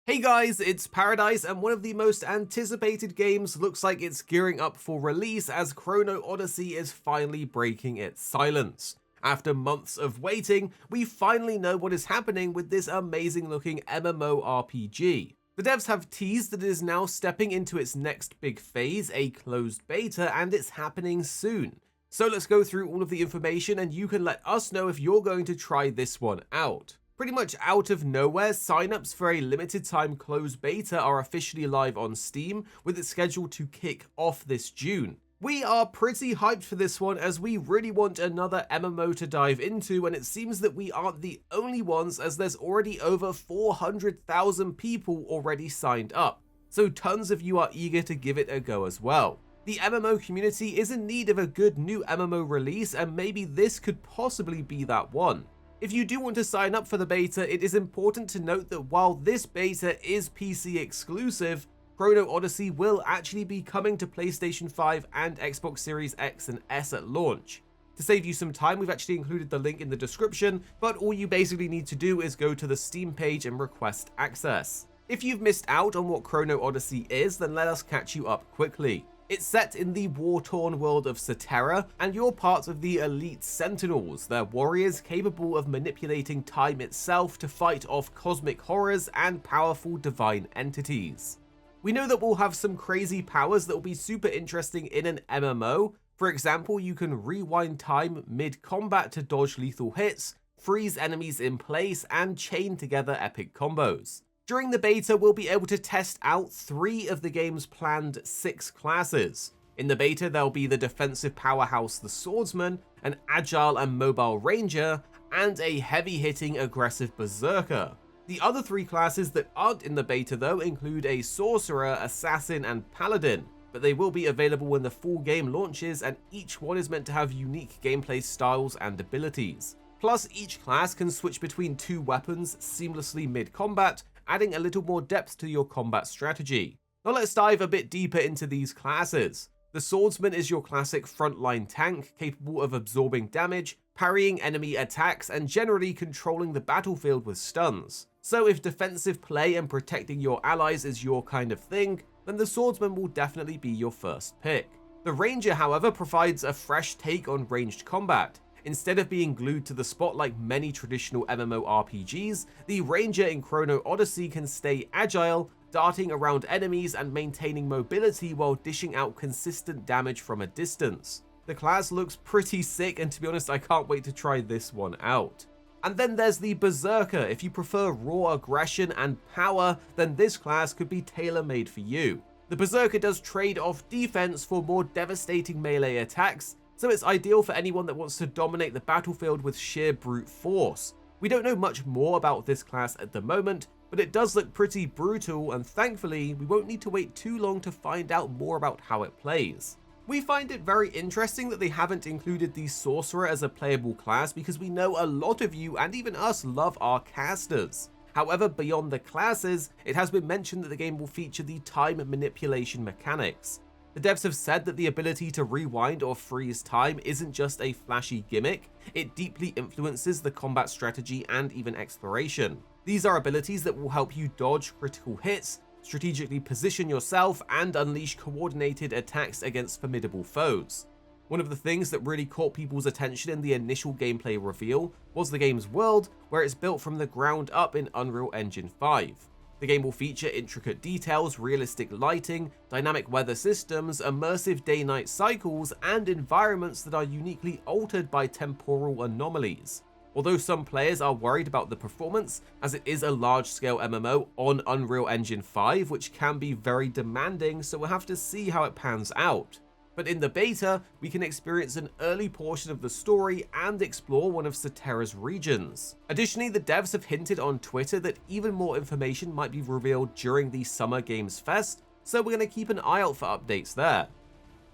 Hey guys, it's Paradise, and one of the most anticipated games looks like it's gearing up for release as Chrono Odyssey is finally breaking its silence. After months of waiting, we finally know what is happening with this amazing looking MMORPG. The devs have teased that it is now stepping into its next big phase, a closed beta, and it's happening soon. So let's go through all of the information and you can let us know if you're going to try this one out. Pretty much out of nowhere, signups for a limited time closed beta are officially live on Steam, with it scheduled to kick off this June. We are pretty hyped for this one as we really want another MMO to dive into, and it seems that we aren't the only ones as there's already over 400,000 people already signed up. So tons of you are eager to give it a go as well. The MMO community is in need of a good new MMO release, and maybe this could possibly be that one. If you do want to sign up for the beta, it is important to note that while this beta is PC exclusive, Chrono Odyssey will actually be coming to PlayStation 5 and Xbox Series X and S at launch. To save you some time, we've actually included the link in the description, but all you basically need to do is go to the Steam page and request access. If you've missed out on what Chrono Odyssey is, then let us catch you up quickly. It's set in the war-torn world of Saterra, and you're part of the Elite Sentinels. They're warriors capable of manipulating time itself to fight off cosmic horrors and powerful divine entities. We know that we'll have some crazy powers that will be super interesting in an MMO. For example, you can rewind time mid-combat to dodge lethal hits, freeze enemies in place, and chain together epic combos. During the beta, we'll be able to test out 3 of the game's planned 6 classes. In the beta, there'll be the defensive powerhouse the Swordsman, an agile and mobile ranger, and a heavy-hitting aggressive berserker. The other 3 classes that aren't in the beta though include a sorcerer, assassin, and paladin, but they will be available when the full game launches, and each one is meant to have unique gameplay styles and abilities. Plus, each class can switch between 2 weapons seamlessly mid-combat, adding a little more depth to your combat strategy. Now let's dive a bit deeper into these classes. The Swordsman is your classic frontline tank, capable of absorbing damage, parrying enemy attacks, and generally controlling the battlefield with stuns. So if defensive play and protecting your allies is your kind of thing, then the Swordsman will definitely be your first pick. The Ranger, however, provides a fresh take on ranged combat. Instead of being glued to the spot like many traditional MMORPGs, the Ranger in Chrono Odyssey can stay agile, darting around enemies and maintaining mobility while dishing out consistent damage from a distance. The class looks pretty sick, and to be honest, I can't wait to try this one out. And then there's the Berserker. If you prefer raw aggression and power, then this class could be tailor-made for you. The Berserker does trade off defense for more devastating melee attacks, so it's ideal for anyone that wants to dominate the battlefield with sheer brute force. We don't know much more about this class at the moment, but it does look pretty brutal, and thankfully we won't need to wait too long to find out more about how it plays. We find it very interesting that they haven't included the Sorcerer as a playable class because we know a lot of you and even us love our casters. However, beyond the classes, it has been mentioned that the game will feature the time manipulation mechanics. The devs have said that the ability to rewind or freeze time isn't just a flashy gimmick, it deeply influences the combat strategy and even exploration. These are abilities that will help you dodge critical hits, strategically position yourself, and unleash coordinated attacks against formidable foes. One of the things that really caught people's attention in the initial gameplay reveal was the game's world, where it's built from the ground up in Unreal Engine 5. The game will feature intricate details, realistic lighting, dynamic weather systems, immersive day-night cycles, and environments that are uniquely altered by temporal anomalies. Although some players are worried about the performance, as it is a large-scale MMO on Unreal Engine 5, which can be very demanding, so we'll have to see how it pans out. But in the beta, we can experience an early portion of the story and explore one of Saterra's regions. Additionally, the devs have hinted on Twitter that even more information might be revealed during the Summer Games Fest, so we're going to keep an eye out for updates there.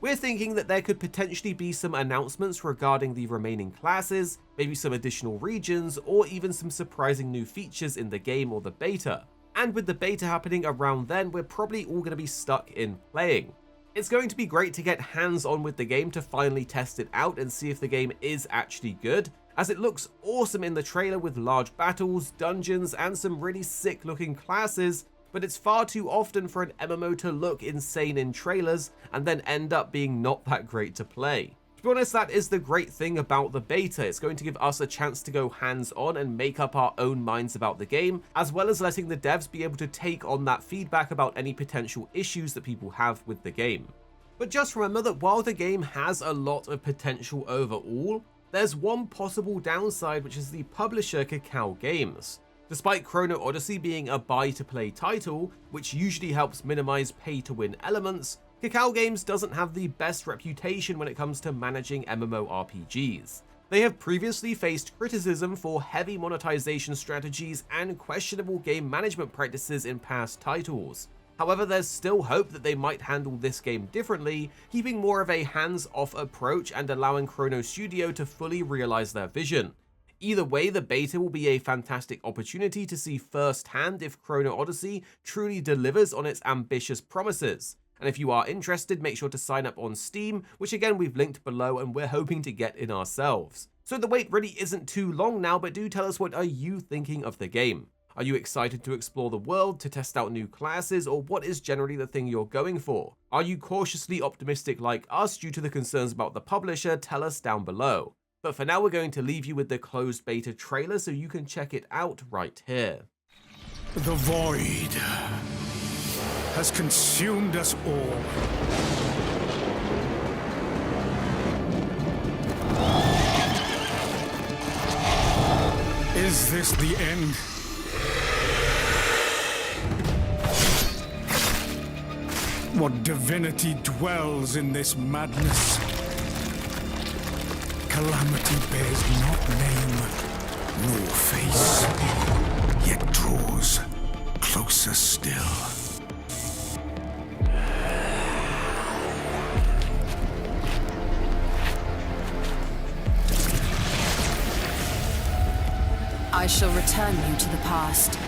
We're thinking that there could potentially be some announcements regarding the remaining classes, maybe some additional regions, or even some surprising new features in the game or the beta. And with the beta happening around then, we're probably all going to be stuck in playing. It's going to be great to get hands-on with the game to finally test it out and see if the game is actually good, as it looks awesome in the trailer with large battles, dungeons, and some really sick looking classes, but it's far too often for an MMO to look insane in trailers and then end up being not that great to play. To be honest, that is the great thing about the beta. It's going to give us a chance to go hands-on and make up our own minds about the game, as well as letting the devs be able to take on that feedback about any potential issues that people have with the game. But just remember that while the game has a lot of potential overall, there's one possible downside, which is the publisher Kakao Games. Despite Chrono Odyssey being a buy-to-play title, which usually helps minimize pay-to-win elements, Kakao Games doesn't have the best reputation when it comes to managing MMORPGs. They have previously faced criticism for heavy monetization strategies and questionable game management practices in past titles. However, there's still hope that they might handle this game differently, keeping more of a hands-off approach and allowing Chrono Studio to fully realize their vision. Either way, the beta will be a fantastic opportunity to see firsthand if Chrono Odyssey truly delivers on its ambitious promises. And if you are interested, make sure to sign up on Steam, which again we've linked below and we're hoping to get in ourselves. So the wait really isn't too long now, but do tell us, what are you thinking of the game? Are you excited to explore the world, to test out new classes, or what is generally the thing you're going for? Are you cautiously optimistic like us due to the concerns about the publisher? Tell us down below. But for now, we're going to leave you with the closed beta trailer so you can check it out right here. The void has consumed us all. Is this the end? What divinity dwells in this madness? Calamity bears not name nor face, yet draws closer still. I shall return you to the past.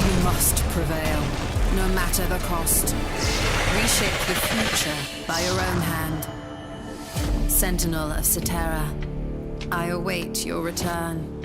You must prevail, no matter the cost. Reshape the future by your own hand. Sentinel of Cetera, I await your return.